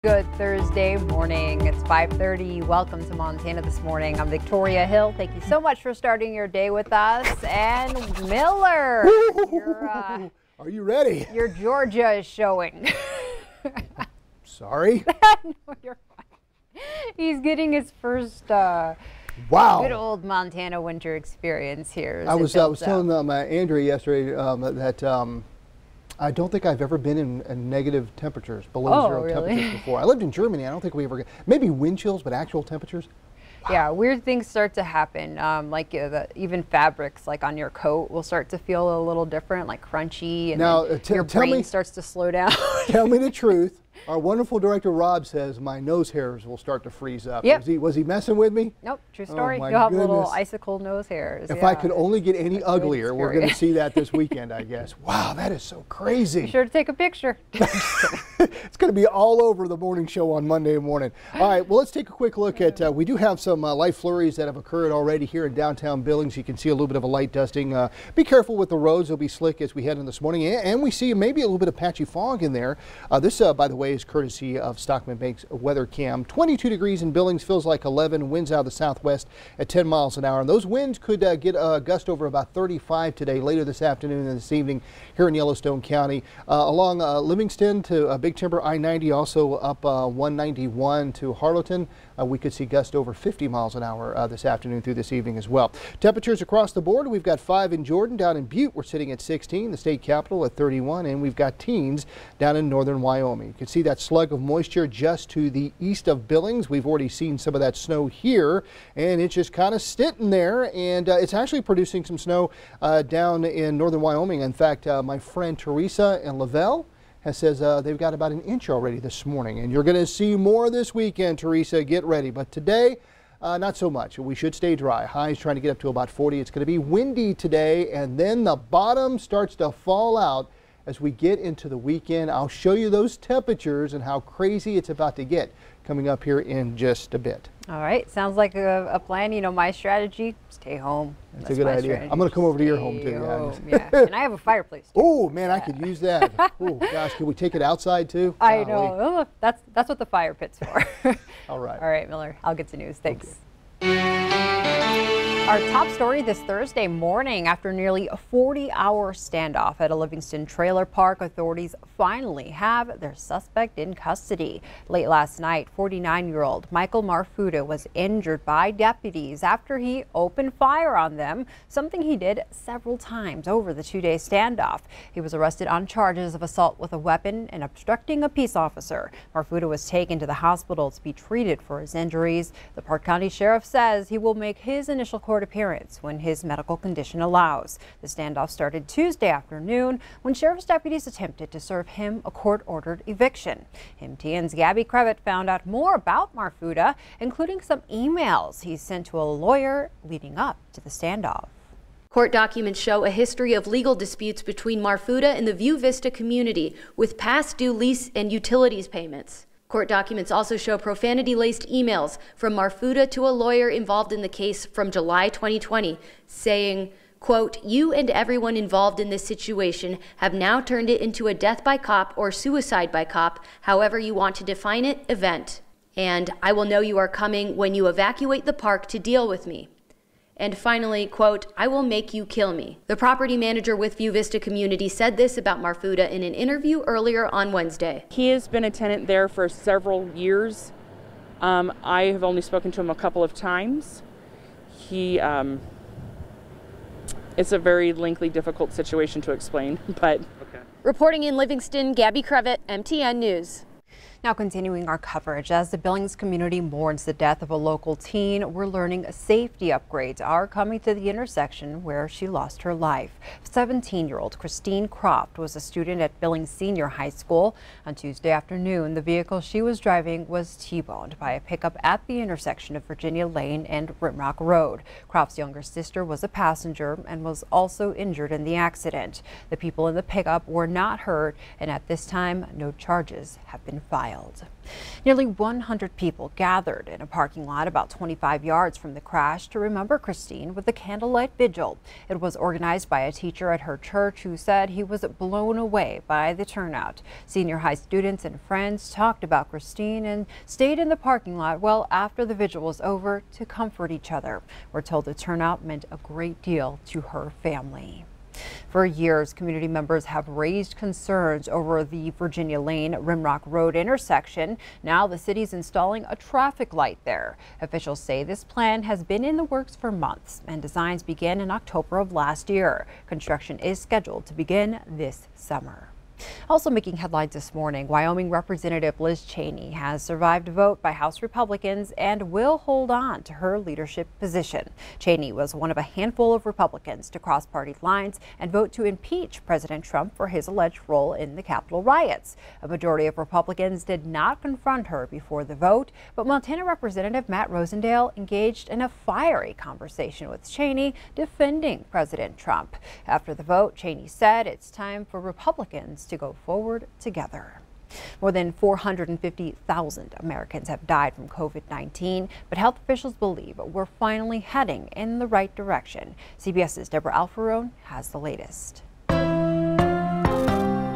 Good Thursday morning. It's 5:30. Welcome to Montana This Morning. I'm Victoria Hill. Thank you so much for starting your day with us. And Miller, are you ready? Your Georgia is showing. Sorry? No, you're fine. He's getting his first wow, good old Montana winter experience here. I was telling Andrea yesterday that I don't think I've ever been in negative temperatures, below zero temperatures before. I lived in Germany. I don't think we ever get, maybe wind chills, but actual temperatures. Wow. Yeah, weird things start to happen. Even fabrics like on your coat will start to feel a little different, like crunchy, and now, your brain starts to slow down. Tell me the truth. Our wonderful director Rob says my nose hairs will start to freeze up. Yep. Was he messing with me? Nope, true story. Oh, you'll have goodness. little icicle nose hairs. If I could only get any uglier, we're going to see that this weekend, I guess. Wow, that is so crazy. Be sure to take a picture. It's going to be all over the morning show on Monday morning. All right, well, let's take a quick look at, we do have some light flurries that have occurred already here in downtown Billings. You can see a little bit of a light dusting. Be careful with the roads. They'll be slick as we head in this morning. And we see maybe a little bit of patchy fog in there. This, by the way, is courtesy of Stockman Banks weather cam. 22 degrees in Billings, feels like 11. Winds out of the southwest at 10 miles an hour. And those winds could get a gust over about 35 today, later this afternoon and this evening here in Yellowstone County. Along Livingston to Big Timber I-90, also up 191 to Harlowton. We could see gusts over 50 miles an hour this afternoon through this evening as well. Temperatures across the board, we've got 5 in Jordan. Down in Butte, we're sitting at 16, the state capital at 31, and we've got teens down in northern Wyoming. You can see that slug of moisture just to the east of Billings. We've already seen some of that snow here, and it's just kind of sitting there, and it's actually producing some snow down in northern Wyoming. In fact, my friend Teresa in Lavelle says they've got about an inch already this morning, and you're going to see more this weekend. Teresa, get ready. But today, not so much. We should stay dry. Highs trying to get up to about 40. It's going to be windy today, and then the bottom starts to fall out as we get into the weekend. I'll show you those temperatures and how crazy it's about to get coming up here in just a bit. All right, sounds like a plan. You know, my strategy, stay home. That's a good idea. Strategy. I'm going to come over to your home too. Yeah. And I have a fireplace too. Oh man, I could use that. Oh gosh, can we take it outside too? I know. Oh, that's what the fire pit's for. All right. All right, Miller. I'll get to news. Thanks. Okay. Our top story this Thursday morning: after nearly a 40-hour standoff at a Livingston trailer park, authorities finally have their suspect in custody. Late last night, 49-year-old Michael Marfuda was injured by deputies after he opened fire on them, something he did several times over the two-day standoff. He was arrested on charges of assault with a weapon and obstructing a peace officer. Marfuda was taken to the hospital to be treated for his injuries. The Park County Sheriff says he will make his initial court appearance when his medical condition allows. The standoff started Tuesday afternoon when sheriff's deputies attempted to serve him a court-ordered eviction. MTN's Gabby Crevitt found out more about Marfuda, including some emails he sent to a lawyer leading up to the standoff. Court documents show a history of legal disputes between Marfuda and the View Vista community, with past due lease and utilities payments. Court documents also show profanity-laced emails from Marfuda to a lawyer involved in the case from July 2020, saying, quote, "You and everyone involved in this situation have now turned it into a death by cop or suicide by cop, however you want to define it, event. And I will know you are coming when you evacuate the park to deal with me." And finally, quote, "I will make you kill me." The property manager with View Vista Community said this about Marfuda in an interview earlier on Wednesday. He has been a tenant there for several years. I have only spoken to him a couple of times. It's a very lengthy, difficult situation to explain, but. Okay. Reporting in Livingston, Gabby Crevitt, MTN News. Now continuing our coverage, as the Billings community mourns the death of a local teen, we're learning safety upgrades are coming to the intersection where she lost her life. 17-year-old Christine Croft was a student at Billings Senior High School. On Tuesday afternoon, the vehicle she was driving was T-boned by a pickup at the intersection of Virginia Lane and Rimrock Road. Croft's younger sister was a passenger and was also injured in the accident. The people in the pickup were not hurt, and at this time, no charges have been filed. child. Nearly 100 people gathered in a parking lot about 25 yards from the crash to remember Christine with a candlelight vigil. It was organized by a teacher at her church who said he was blown away by the turnout. Senior high students and friends talked about Christine and stayed in the parking lot well after the vigil was over to comfort each other. We're told the turnout meant a great deal to her family. For years, community members have raised concerns over the Virginia Lane Rimrock Road intersection. Now the city's installing a traffic light there. Officials say this plan has been in the works for months and designs began in October of last year. Construction is scheduled to begin this summer. Also making headlines this morning, Wyoming Representative Liz Cheney has survived a vote by House Republicans and will hold on to her leadership position. Cheney was one of a handful of Republicans to cross party lines and vote to impeach President Trump for his alleged role in the Capitol riots. A majority of Republicans did not confront her before the vote, but Montana Representative Matt Rosendale engaged in a fiery conversation with Cheney defending President Trump. After the vote, Cheney said it's time for Republicans to go forward together. More than 450,000 Americans have died from COVID-19, but health officials believe we're finally heading in the right direction. CBS's Deborah Alfarone has the latest.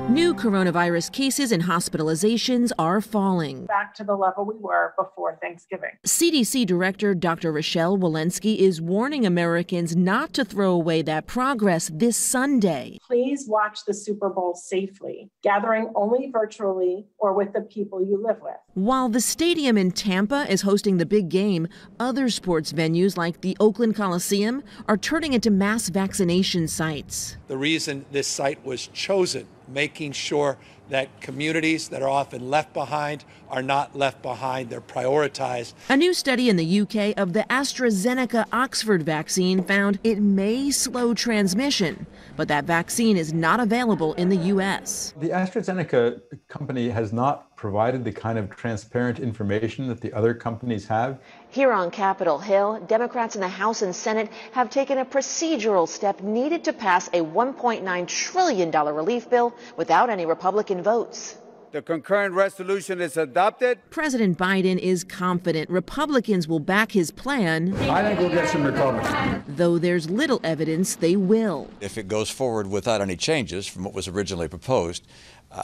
New coronavirus cases and hospitalizations are falling. Back to the level we were before Thanksgiving. CDC Director Dr. Rochelle Walensky is warning Americans not to throw away that progress this Sunday. Please watch the Super Bowl safely, gathering only virtually or with the people you live with. While the stadium in Tampa is hosting the big game, other sports venues like the Oakland Coliseum are turning into mass vaccination sites. The reason this site was chosen, making sure that communities that are often left behind are not left behind. They're prioritized. A new study in the UK of the AstraZeneca Oxford vaccine found it may slow transmission, but that vaccine is not available in the U.S. The AstraZeneca company has not provided the kind of transparent information that the other companies have. Here on Capitol Hill, Democrats in the House and Senate have taken a procedural step needed to pass a $1.9 trillion relief bill without any Republican votes. The concurrent resolution is adopted. President Biden is confident Republicans will back his plan. I think we'll get some Republicans. Though there's little evidence they will. If it goes forward without any changes from what was originally proposed,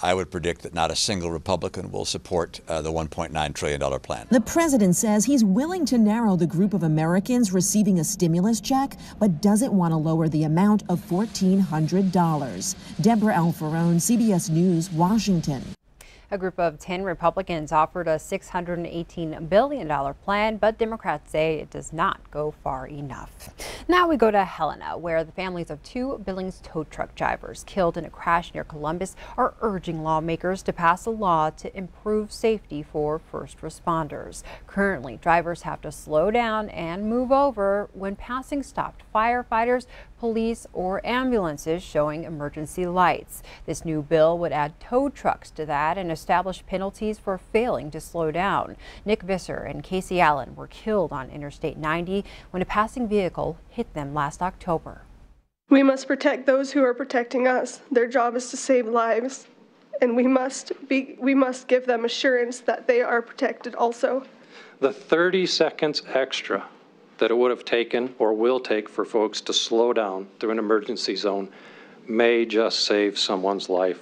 I would predict that not a single Republican will support the $1.9 trillion plan. The president says he's willing to narrow the group of Americans receiving a stimulus check, but doesn't want to lower the amount of $1,400. Deborah Alfarone, CBS News, Washington. A group of 10 Republicans offered a $618 billion plan, but Democrats say it does not go far enough. Now we go to Helena, where the families of two Billings tow truck drivers killed in a crash near Columbus are urging lawmakers to pass a law to improve safety for first responders. Currently, drivers have to slow down and move over when passing stopped firefighters, police, or ambulances showing emergency lights. This new bill would add tow trucks to that and establish penalties for failing to slow down. Nick Visser and Casey Allen were killed on Interstate 90 when a passing vehicle hit them last October. We must protect those who are protecting us. Their job is to save lives, and we must give them assurance that they are protected also. The 30 seconds extra that it would have taken or will take for folks to slow down through an emergency zone may just save someone's life.